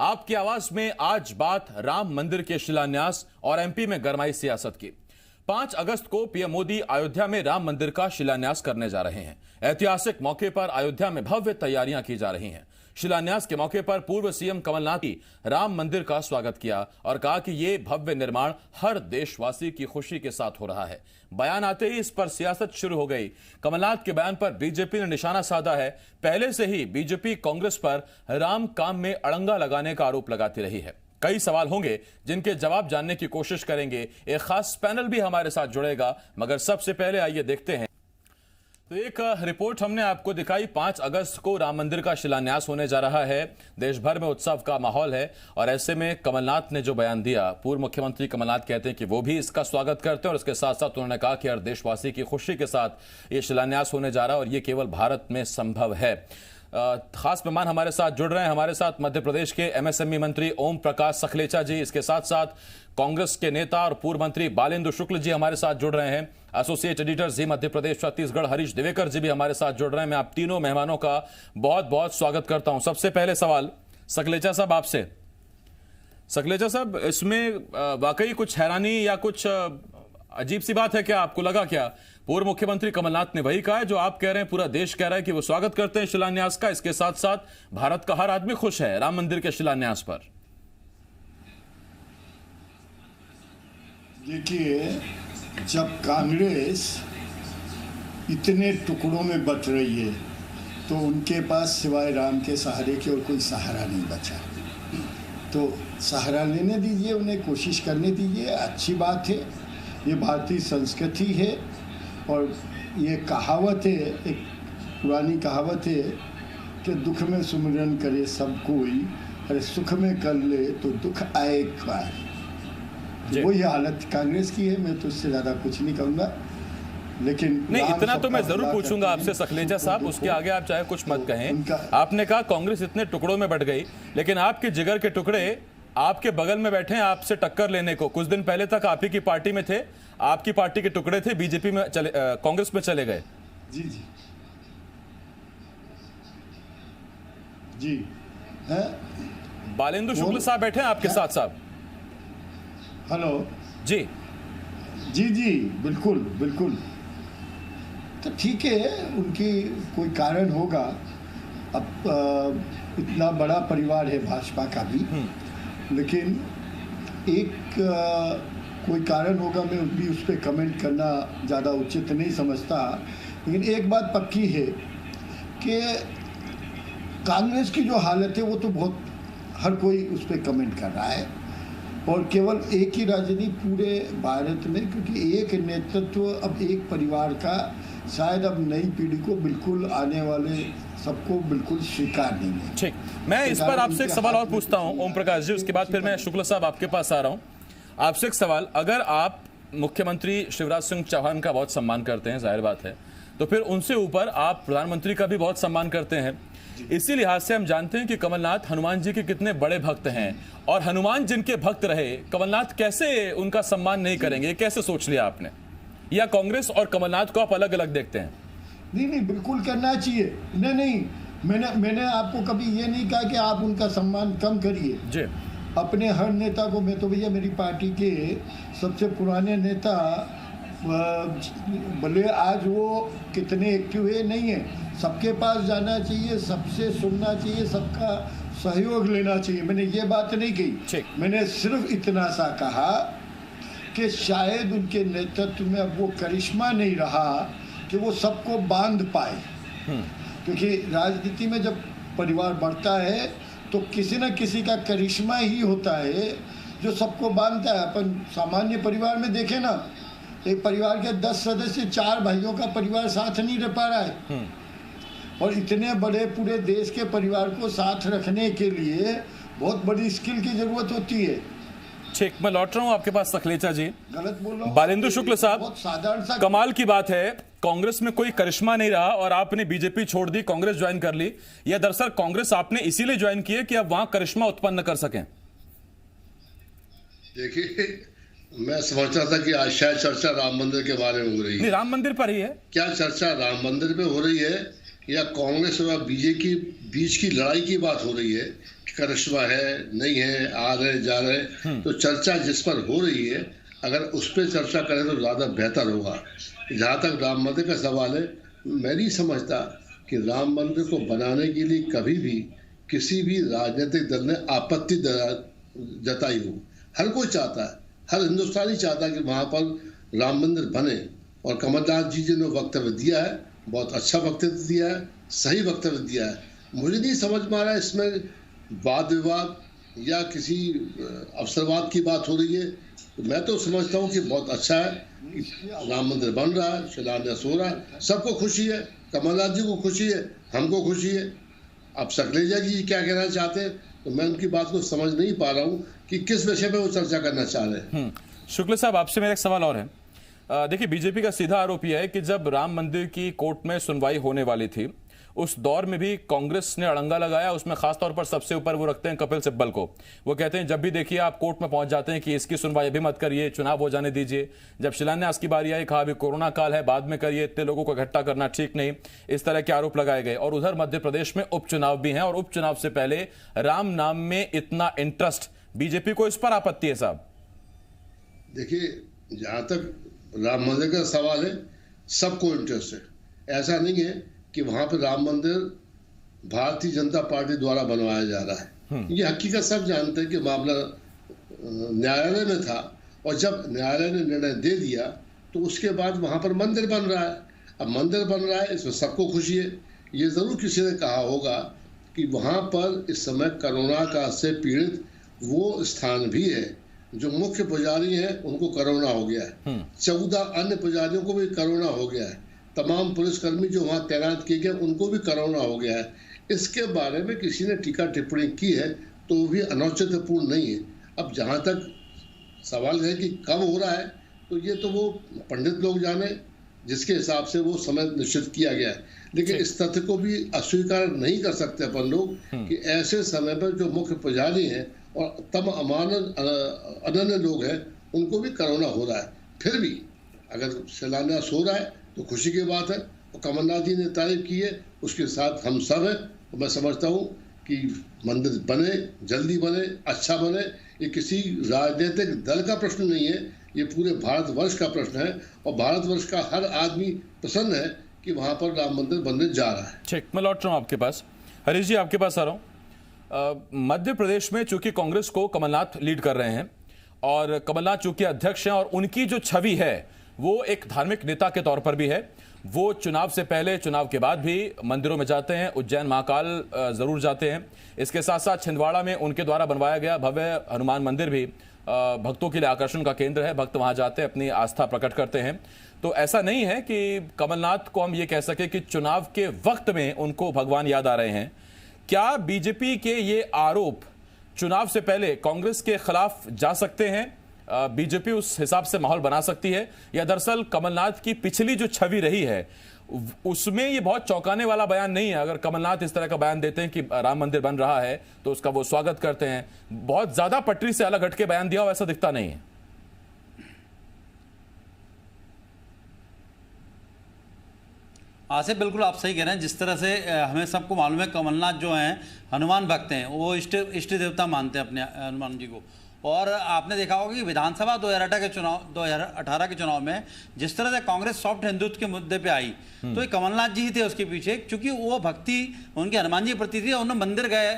आपकी आवाज में आज बात राम मंदिर के शिलान्यास और एमपी में गरमाई सियासत की। 5 अगस्त को पीएम मोदी अयोध्या में राम मंदिर का शिलान्यास करने जा रहे हैं। ऐतिहासिक मौके पर अयोध्या में भव्य तैयारियां की जा रही हैं। शिलान्यास के मौके पर पूर्व सीएम कमलनाथ ने राम मंदिर का स्वागत किया और कहा कि यह भव्य निर्माण हर देशवासी की खुशी के साथ हो रहा है। बयान आते ही इस पर सियासत शुरू हो गई। कमलनाथ के बयान पर बीजेपी ने निशाना साधा है। पहले से ही बीजेपी कांग्रेस पर राम काम में अड़ंगा लगाने का आरोप लगाती रही है। कई सवाल होंगे जिनके जवाब जानने की कोशिश करेंगे। एक खास पैनल भी हमारे साथ जुड़ेगा, मगर सबसे पहले आइए देखते हैं। तो एक रिपोर्ट हमने आपको दिखाई। 5 अगस्त को राम मंदिर का शिलान्यास होने जा रहा है। देश भर में उत्सव का माहौल है और ऐसे में कमलनाथ ने जो बयान दिया, पूर्व मुख्यमंत्री कमलनाथ कहते हैं कि वो भी इसका स्वागत करते हैं और इसके साथ साथ उन्होंने कहा कि हर देशवासी की खुशी के साथ ये शिलान्यास होने जा रहा है और ये केवल भारत में संभव है। खास मेहमान हमारे साथ जुड़ रहे हैं। हमारे साथ मध्य प्रदेश के एमएसएमई मंत्री ओम प्रकाश सखलेचा जी, इसके साथ साथ कांग्रेस के नेता और पूर्व मंत्री बालेंदु शुक्ल जी हमारे साथ जुड़ रहे हैं। एसोसिएट एडिटर जी मध्य प्रदेश छत्तीसगढ़ हरीश दिवेकर जी भी हमारे साथ जुड़ रहे हैं। मैं आप तीनों मेहमानों का बहुत बहुत स्वागत करता हूं। सबसे पहले सवाल सखलेचा साहब आपसे। सखलेचा साहब, इसमें वाकई कुछ हैरानी या कुछ अजीब सी बात है क्या? आपको लगा क्या? पूर्व मुख्यमंत्री कमलनाथ ने वही कहा है जो आप कह रहे हैं, पूरा देश कह रहा है कि वो स्वागत करते हैं शिलान्यास का। इसके साथ साथ भारत का हर आदमी खुश है राम मंदिर के शिलान्यास पर। देखिए, जब कांग्रेस इतने टुकड़ों में बट रही है तो उनके पास सिवाय राम के सहारे के और कोई सहारा नहीं बचा। तो सहारा लेने दीजिए, उन्हें कोशिश करने दीजिए। अच्छी बात है, ये भारतीय संस्कृति है और ये कहावत है, एक पुरानी कहावत है कि दुख में सुमिरन करे सब कोई, अरे सुख में कर ले तो दुख आए का। वही हालत कांग्रेस की है। मैं तो इससे ज्यादा कुछ नहीं कहूँगा, लेकिन नहीं, इतना तो मैं जरूर पूछूंगा आपसे सखलेचा साहब। उसके आगे आप चाहे कुछ मत कहें। आपने कहा कांग्रेस इतने टुकड़ों में बट गई, लेकिन आपके जिगर के टुकड़े आपके बगल में बैठे हैं आपसे टक्कर लेने को। कुछ दिन पहले तक आप ही की पार्टी में थे, आपकी पार्टी के टुकड़े थे, बीजेपी में कांग्रेस में चले गए। जी जी जी है। बालेंदु शुक्ल साहब बैठे हैं आपके साथ साहब। हेलो जी जी जी, बिल्कुल बिल्कुल। तो ठीक है, उनकी कोई कारण होगा। अब इतना बड़ा परिवार है भाजपा का भी, लेकिन एक कोई कारण होगा। मैं भी उस पर कमेंट करना ज़्यादा उचित नहीं समझता। लेकिन एक बात पक्की है कि कांग्रेस की जो हालत है वो तो बहुत, हर कोई उस पर कमेंट कर रहा है। और केवल एक ही राजनीति पूरे भारत में, क्योंकि एक नेतृत्व अब एक परिवार का शायद अब नई पीढ़ी को बिल्कुल, आने वाले सबको बिल्कुल स्वीकार नहीं है। ठीक, मैं इस पर आपसे एक सवाल और पूछता हूं ओम प्रकाश जी, उसके बाद फिर मैं शुक्ला साहब आपके पास आ रहा हूं। आपसे एक सवाल, अगर आप मुख्यमंत्री शिवराज सिंह चौहान का बहुत सम्मान करते हैं, जाहिर बात है, तो फिर उनसे ऊपर आप प्रधानमंत्री का भी बहुत सम्मान करते हैं। इसी लिहाज से हम जानते हैं कि कमलनाथ हनुमान जी के कितने बड़े भक्त हैं, और हनुमान जिनके भक्त रहे, कमलनाथ कैसे उनका सम्मान नहीं करेंगे? कैसे सोच लिया आपने? या कांग्रेस और कमलनाथ को आप अलग अलग देखते हैं? नहीं नहीं, बिल्कुल करना चाहिए। नहीं नहीं, मैंने आपको कभी ये नहीं कहा कि आप उनका सम्मान कम करिए जी। अपने हर नेता को। मैं तो भैया मेरी पार्टी के सबसे पुराने नेता, भले आज वो कितने एक्टिव है नहीं है, सबके पास जाना चाहिए, सबसे सुनना चाहिए, सबका सहयोग लेना चाहिए। मैंने ये बात नहीं कही। मैंने सिर्फ इतना सा कहा कि शायद उनके नेतृत्व में अब वो करिश्मा नहीं रहा कि वो सबको बांध पाए। क्योंकि राजनीति में जब परिवार बढ़ता है तो किसी न किसी का करिश्मा ही होता है जो सबको बांधता है। अपन सामान्य परिवार में देखें ना, एक परिवार के 10 सदस्य, 4 भाइयों का परिवार साथ नहीं रह पा रहा है। और इतने बड़े पूरे देश के परिवार को साथ रखने के लिए बहुत बड़ी स्किल की जरूरत होती है। ठीक, मैं लौट रहा हूं आपके पास सखलेचा जी। गलत बोल रहा हूं? बालेंदु शुक्ल साहब, बहुत साधारण सा कमाल की बात है, कांग्रेस में कोई करिश्मा नहीं रहा और आपने बीजेपी छोड़ दी, कांग्रेस ज्वाइन कर ली। या दरअसल कांग्रेस आपने इसीलिए ज्वाइन की है कि आप वहां करिश्मा उत्पन्न कर सकें? देखिए, मैं समझता था कि आज शायद चर्चा राम मंदिर के बारे में हो रही है। नहीं, राम मंदिर पर ही है। क्या चर्चा राम मंदिर पे हो रही है या कांग्रेस और बीजेपी के बीच की लड़ाई की बात हो रही है? करिश्मा है नहीं है, आ रहे जा रहे, तो चर्चा जिस पर हो रही है अगर उस पर चर्चा करें तो ज़्यादा बेहतर होगा। जहाँ तक राम मंदिर का सवाल है, मैं नहीं समझता कि राम मंदिर को बनाने के लिए कभी भी किसी भी राजनीतिक दल ने आपत्ति जताई हो। हर कोई चाहता है, हर हिंदुस्तानी चाहता है कि वहाँ पर राम मंदिर बने, और कमलनाथ जी ने वक्तव्य दिया है, बहुत अच्छा वक्तव्य दिया है, सही वक्तव्य दिया है। मुझे नहीं समझ में आ रहा है इसमें वाद विवाद या किसी अवसरवाद की बात हो रही है। तो मैं तो समझता हूँ कि बहुत अच्छा है कि राम मंदिर बन रहा है, शिलान्यास हो रहा है, सबको खुशी है, कमलनाथ जी को खुशी है, हमको खुशी है। अब सकलेजा जी क्या कहना चाहते हैं, तो मैं उनकी बात को समझ नहीं पा रहा हूँ कि किस विषय पे वो चर्चा करना चाह रहे हैं। शुक्ला साहब, आपसे मेरा एक सवाल और है। देखिए, बीजेपी का सीधा आरोप यह है कि जब राम मंदिर की कोर्ट में सुनवाई होने वाली थी, उस दौर में भी कांग्रेस ने अड़ंगा लगाया। उसमें खासतौर पर सबसे ऊपर वो रखते हैं कपिल सिब्बल को। वो कहते हैं जब भी देखिए आप कोर्ट में पहुंच जाते हैं कि इसकी सुनवाई अभी मत करिए, चुनाव हो जाने दीजिए। जब शिलान्यास की बारी आई, कहा अभी कोरोना काल है, बाद में करिए, इतने लोगों को इकट्ठा करना ठीक नहीं। इस तरह के आरोप लगाए गए। और उधर मध्य प्रदेश में उपचुनाव भी हैं, और उपचुनाव से पहले राम नाम में इतना इंटरेस्ट, बीजेपी को इस पर आपत्ति है साहब? देखिए, जहां तक राम मंदिर का सवाल है, सबको इंटरेस्ट है। ऐसा नहीं है कि वहां पर राम मंदिर भारतीय जनता पार्टी द्वारा बनवाया जा रहा है। ये हकीकत सब जानते हैं कि मामला न्यायालय में था, और जब न्यायालय ने निर्णय दे दिया तो उसके बाद वहां पर मंदिर बन रहा है। अब मंदिर बन रहा है, इसमें सबको खुशी है। ये जरूर किसी ने कहा होगा कि वहां पर इस समय कोरोना का से पीड़ित वो स्थान भी है, जो मुख्य पुजारी हैं उनको कोरोना हो गया है, 14 अन्य पुजारियों को भी कोरोना हो गया है, तमाम पुलिसकर्मी जो वहां तैनात किए गए उनको भी कोरोना हो गया है। इसके बारे में किसी ने टीका टिप्पणी की है तो वो भी अनौचित्यपूर्ण नहीं है। अब जहां तक सवाल है कि कब हो रहा है, तो ये तो वो पंडित लोग जाने, जिसके हिसाब से वो समय निश्चित किया गया है। लेकिन इस तथ्य को भी अस्वीकार नहीं कर सकते अपन लोग कि ऐसे समय पर जो मुख्य पुजारी हैं और तमाम अनन्य लोग हैं उनको भी कोरोना हो रहा है। फिर भी अगर शिलान्यास हो रहा है तो खुशी की बात है, और कमलनाथ जी ने तारीफ की है, उसके साथ हम सब हैं। और मैं समझता हूँ कि मंदिर बने, जल्दी बने, अच्छा बने। ये किसी राजनीतिक दल का प्रश्न नहीं है, ये पूरे भारतवर्ष का प्रश्न है, और भारतवर्ष का हर आदमी प्रसन्न है कि वहाँ पर राम मंदिर बनने जा रहा है। ठीक, मैं लौट रहा हूँ आपके पास। हरीश जी, आपके पास आ रहा हूँ। मध्य प्रदेश में चूंकि कांग्रेस को कमलनाथ लीड कर रहे हैं, और कमलनाथ चूंकि अध्यक्ष हैं, और उनकी जो छवि है वो एक धार्मिक नेता के तौर पर भी है। वो चुनाव से पहले, चुनाव के बाद भी मंदिरों में जाते हैं, उज्जैन महाकाल जरूर जाते हैं। इसके साथ साथ छिंदवाड़ा में उनके द्वारा बनवाया गया भव्य हनुमान मंदिर भी भक्तों के लिए आकर्षण का केंद्र है। भक्त वहां जाते हैं, अपनी आस्था प्रकट करते हैं। तो ऐसा नहीं है कि कमलनाथ को हम ये कह सके कि चुनाव के वक्त में उनको भगवान याद आ रहे हैं। क्या बीजेपी के ये आरोप चुनाव से पहले कांग्रेस के खिलाफ जा सकते हैं? बीजेपी उस हिसाब से माहौल बना सकती है, या दरअसल कमलनाथ की पिछली जो छवि रही है उसमें ये बहुत चौंकाने वाला बयान नहीं है? अगर कमलनाथ इस तरह का बयान देते हैं कि राम मंदिर बन रहा है तो उसका वो स्वागत करते हैं, बहुत ज्यादा पटरी से अलग हटके बयान दिया हो ऐसा दिखता नहीं है। आसिफ, बिल्कुल आप सही कह रहे हैं। जिस तरह से हमें सबको मालूम है कमलनाथ जो हैं हनुमान भक्त हैं, वो इष्ट देवता मानते हैं अपने हनुमान जी को। और आपने देखा होगा कि विधानसभा 2018 के चुनाव में जिस तरह से कांग्रेस सॉफ्ट हिंदुत्व के मुद्दे पे आई, तो ये कमलनाथ जी ही थे उसके पीछे, क्योंकि वो भक्ति उनके हनुमान जी के प्रति थी। उन्होंने मंदिर गए,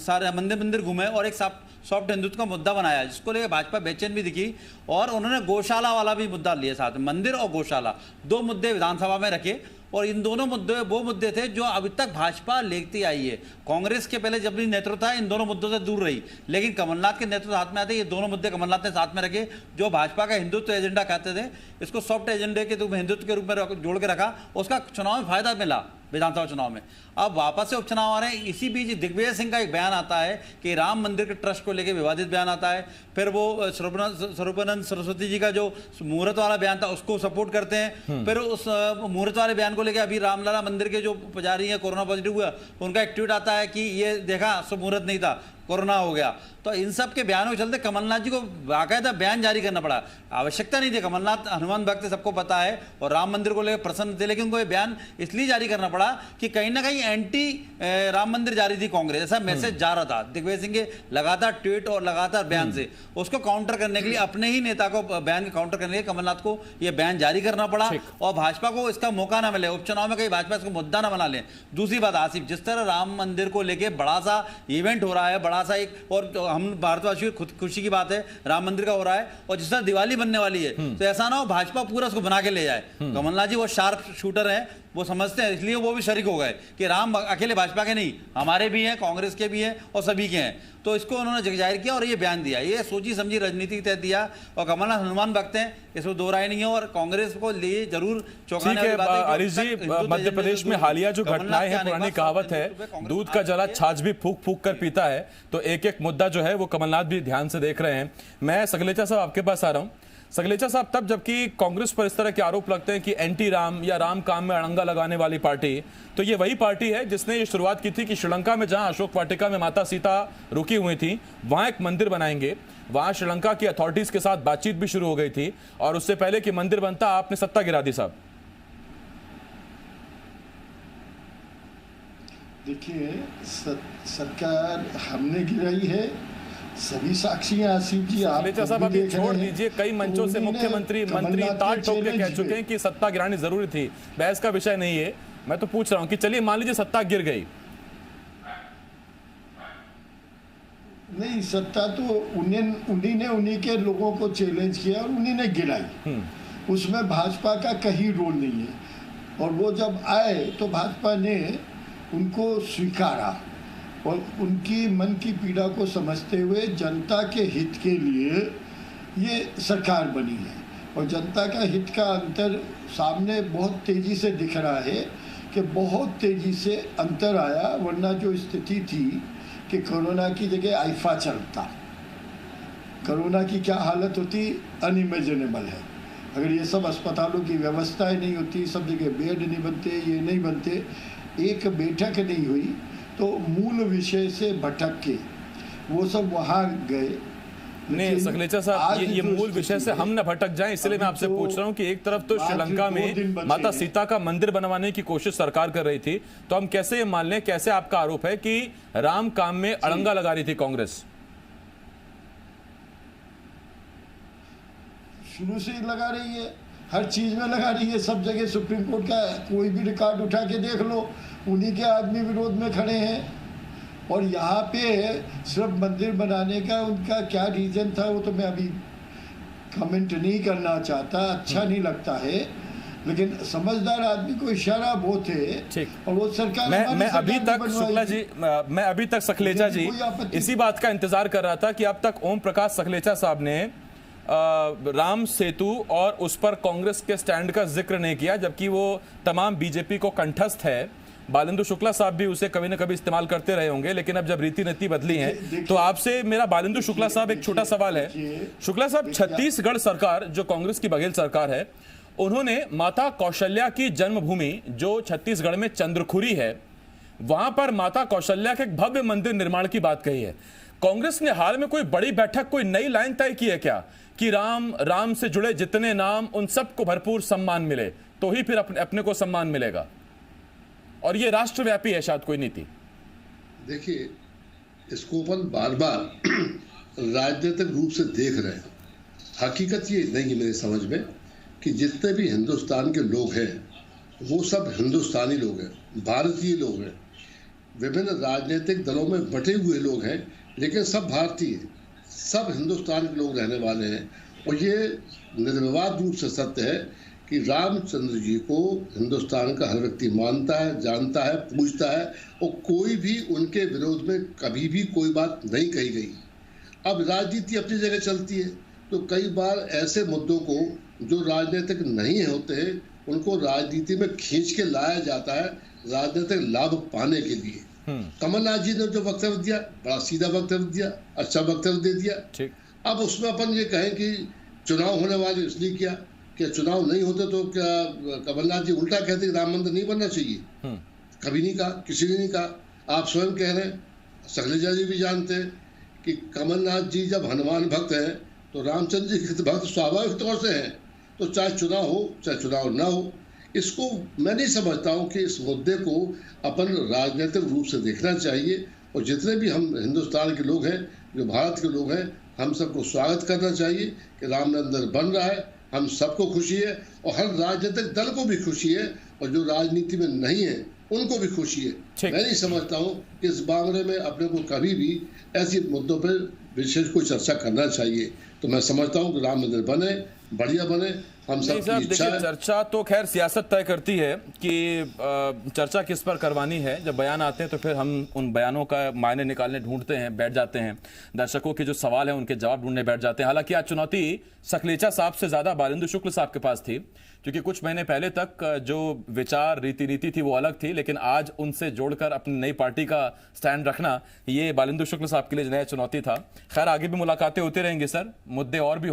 सारे मंदिर घूमे और एक सॉफ्ट हिंदुत्व का मुद्दा बनाया, जिसको लेकर भाजपा बेचैन भी दिखी। और उन्होंने गौशाला वाला भी मुद्दा लिया साथ में, मंदिर और गौशाला 2 मुद्दे विधानसभा में रखे। और इन दोनों मुद्दे वो मुद्दे थे जो अभी तक भाजपा लेती आई है। कांग्रेस के पहले जब भी नेतृत्व था इन दोनों मुद्दों से दूर रही, लेकिन कमलनाथ के नेतृत्व हाथ में आते ये दोनों मुद्दे कमलनाथ ने साथ में रखे। जो भाजपा का हिंदुत्व एजेंडा कहते थे, इसको सॉफ्ट एजेंडे के रूप में, हिंदुत्व के रूप में जोड़ के रखा। उसका चुनाव में फायदा मिला विधानसभा चुनाव में। अब वापस से उपचुनाव आ रहे हैं। इसी बीच दिग्विजय सिंह का एक बयान आता है कि राम मंदिर के ट्रस्ट को लेकर विवादित बयान आता है। फिर वो स्वरूपानंद सरस्वती जी का जो मुहूर्त वाला बयान था उसको सपोर्ट करते हैं। फिर उस मुहूर्त वाले बयान को लेकर अभी रामलला मंदिर के जो पुजारी हैं कोरोना पॉजिटिव हुआ, उनका एक ट्वीट आता है कि ये देखा शुभ मुहूर्त नहीं था, कोरोना हो गया। तो इन सब के बयानों के चलते कमलनाथ जी को बाकायदा बयान जारी करना पड़ा। आवश्यकता नहीं थी, कमलनाथ हनुमान भक्त सबको पता है और राम मंदिर को लेकर प्रसन्न थे, लेकिन उनको ये बयान इसलिए जारी करना पड़ा कि कहीं ना कहीं एंटी राम मंदिर जारी थी कांग्रेस, ऐसा मैसेज जा रहा था दिग्विजय सिंह के लगातार ट्वीट और लगातार बयान से। उसको काउंटर करने के लिए, अपने ही नेता को बयान काउंटर करने के लिए कमलनाथ को यह बयान जारी करना पड़ा और भाजपा को इसका मौका ना मिले, उपचुनाव में कहीं भाजपा इसको मुद्दा ना बना ले। दूसरी बात आसिफ, जिस तरह राम मंदिर को लेकर बड़ा सा इवेंट हो रहा है, बड़ा सा एक, और हम भारतवासियों की खुशी की बात है राम मंदिर का हो रहा है, और जिस तरह दिवाली बनने वाली है, तो ऐसा ना हो भाजपा पूरा उसको बना के ले जाए। कमलनाथ जी वो शार्प शूटर हैं, वो समझते हैं, इसलिए वो भी शरीक हो गए कि राम अकेले भाजपा के नहीं, हमारे भी हैं, कांग्रेस के भी हैं और सभी के हैं। तो इसको उन्होंने जाहिर किया और ये बयान दिया, ये सोची समझी राजनीति के तहत दिया। और कमलनाथ हनुमान भक्त हैं, इसमें दो राय नहीं है, और कांग्रेस को लिए जरूर चौंकाने वाली बात है। हरीश जी, मध्य प्रदेश में हालिया जो घटनाएं हैं, पुरानी कहावत है दूध का जला छाछ भी फूक फूक कर पीता है, तो एक एक मुद्दा जो है वो कमलनाथ भी ध्यान से देख रहे हैं। मैं सगलेचा साहब आपके पास आ रहा हूं। सगलेचा साहब, तब जबकि कांग्रेस पर इस तरह के आरोप लगते हैं कि एंटी राम या राम काम में अड़ंगा लगाने वाली पार्टी, तो ये वही पार्टी है जिसने ये शुरुआत की थी कि श्रीलंका में जहां अशोक वाटिका में माता सीता रुकी हुई थी वहां एक मंदिर बनाएंगे। वहां श्रीलंका की अथॉरिटीज के साथ बातचीत भी शुरू हो गई थी, और उससे पहले कि मंदिर बनता आपने सत्ता गिरा दी साहब। देखिए, सरकार हमने गिराई है, सभी साक्षी हैं आसिफ जी, आप साहब अभी छोड़ दीजिए, कई मंचों से मुख्यमंत्री मंत्री ताल ठोक के कह चुके हैं कि सत्ता गिरानी जरूरी थी, बहस का विषय नहीं है। मैं तो पूछ रहा हूं कि चलिए मान लीजिए सत्ता गिर गई, नहीं, सत्ता तो उन्हीं ने उन्हीं के लोगों को चैलेंज किया और उन्हीं ने गिराई, उसमें भाजपा का कहीं रोल नहीं है। और वो जब आए तो भाजपा ने उनको स्वीकारा और उनकी मन की पीड़ा को समझते हुए जनता के हित के लिए ये सरकार बनी है। और जनता का हित का अंतर सामने बहुत तेज़ी से दिख रहा है कि बहुत तेज़ी से अंतर आया, वरना जो स्थिति थी कि कोरोना की जगह आइफा चलता, कोरोना की क्या हालत होती अनइमेजिनेबल है। अगर ये सब अस्पतालों की व्यवस्थाएं नहीं होती, सब जगह बेड नहीं बनते, ये नहीं बनते, एक बैठक नहीं हुई, तो मूल विषय से भटक के वो सब वहाँ गए। नहीं सगलेचा साहब, ये मूल विषय से हम न भटक जाएं, इसलिए मैं आपसे पूछ रहा हूं कि एक तरफ तो श्रीलंका में माता सीता का मंदिर बनवाने की कोशिश सरकार कर रही थी, तो हम कैसे ये मान लें, कैसे आपका आरोप है कि राम काम में अड़ंगा लगा रही थी कांग्रेस? शुरू से ही लगा रही है, हर चीज में लगा रही है, सब जगह। सुप्रीम कोर्ट का कोई भी रिकॉर्ड उठा के देख लो, उन्हीं के आदमी विरोध में खड़े हैं। और यहाँ पे सिर्फ मंदिर बनाने का उनका क्या रीजन था वो तो मैं अभी कमेंट नहीं करना चाहता, अच्छा नहीं लगता है, लेकिन समझदार आदमी को इशारा वो थे। और वो सरकार मैं अभी तक शुक्ला जी, मैं अभी तक सखलेचा जी इसी बात का इंतजार कर रहा था कि अब तक ओम प्रकाश सखलेचा साहब ने राम सेतु और उस पर कांग्रेस के स्टैंड का जिक्र नहीं किया, जबकि वो तमाम बीजेपी को कंठस्थ है। बालेंदु शुक्ला साहब भी उसे कभी न कभी इस्तेमाल करते रहे होंगे, लेकिन अब जब रीति नीति बदली है तो आपसे मेरा बालेंदु शुक्ला साहब एक छोटा सवाल है। शुक्ला साहब, छत्तीसगढ़ सरकार जो कांग्रेस की बघेल सरकार है, उन्होंने माता कौशल्या की जन्मभूमि जो छत्तीसगढ़ में चंद्रखुरी है, वहां पर माता कौशल्या के एक भव्य मंदिर निर्माण की बात कही है। कांग्रेस ने हाल में कोई बड़ी बैठक, कोई नई लाइन तय की है क्या कि राम से जुड़े जितने नाम उन सबको भरपूर सम्मान मिले, तो ही फिर अपने को सम्मान मिलेगा? और ये राष्ट्रव्यापी है शायद कोई नीति। देखिए, इसको अपन बार बार राजनीतिक रूप से देख रहे हैं। हकीकत ये नहीं है मेरी समझ में कि जितने भी हिंदुस्तान के लोग हैं वो सब हिंदुस्तानी लोग हैं, भारतीय लोग हैं। विभिन्न राजनीतिक दलों में बटे हुए लोग हैं, लेकिन सब भारतीय, सब हिंदुस्तान के लोग रहने वाले हैं। और ये निर्विवाद रूप से सत्य है कि रामचंद्र जी को हिंदुस्तान का हर व्यक्ति मानता है, जानता है, पूजता है, और कोई भी उनके विरोध में कभी भी कोई बात नहीं कही गई। अब राजनीति अपनी जगह चलती है, तो कई बार ऐसे मुद्दों को जो राजनीतिक नहीं होते हैं उनको राजनीति में खींच के लाया जाता है राजनीतिक लाभ पाने के लिए। कमलनाथ जी ने जो वक्तव्य दिया, बड़ा सीधा वक्तव्य दिया, अच्छा वक्तव्य दे दिया। अब उसमें अपन ये कहें कि चुनाव होने वाले इसलिए किया, क्या चुनाव नहीं होते तो क्या कमलनाथ जी उल्टा कहते कि राम मंदिर नहीं बनना चाहिए? कभी नहीं कहा, किसी ने नहीं कहा। आप स्वयं कह रहे हैं शैलजा जी भी जानते हैं कि कमलनाथ जी जब हनुमान भक्त हैं तो रामचंद्र जी के भक्त स्वाभाविक तौर से हैं। तो चाहे चुनाव हो चाहे चुनाव ना हो, इसको मैं नहीं समझता हूँ कि इस मुद्दे को अपन राजनीतिक रूप से देखना चाहिए। और जितने भी हम हिंदुस्तान के लोग हैं, जो भारत के लोग हैं, हम सबको स्वागत करना चाहिए कि राम मंदिर बन रहा है। हम सबको खुशी है और हर राजनीतिक दल को भी खुशी है, और जो राजनीति में नहीं है उनको भी खुशी है। मैं नहीं समझता हूँ कि इस मामले में अपने को कभी भी ऐसे मुद्दों पर विशेष कोई चर्चा करना चाहिए। तो मैं समझता हूँ कि राम मंदिर बने, बढ़िया बने, हम सब की इच्छा है। चर्चा तो खैर सियासत तय करती है कि चर्चा किस पर करवानी है। जब बयान आते हैं तो फिर हम उन बयानों का मायने निकालने ढूंढते हैं, बैठ जाते हैं, दर्शकों के जो सवाल हैं उनके जवाब ढूंढने बैठ जाते हैं। हालांकि आज चुनौती सकलेचा साहब से ज्यादा बालिंदु शुक्ल साहब के पास थी, क्योंकि कुछ महीने पहले तक जो विचार रीति नीति थी वो अलग थी, लेकिन आज उनसे जोड़कर अपनी नई पार्टी का स्टैंड रखना, ये बालिंदु शुक्ल साहब के लिए नया चुनौती था। खैर आगे भी मुलाकातें होती रहेंगी सर, मुद्दे और भी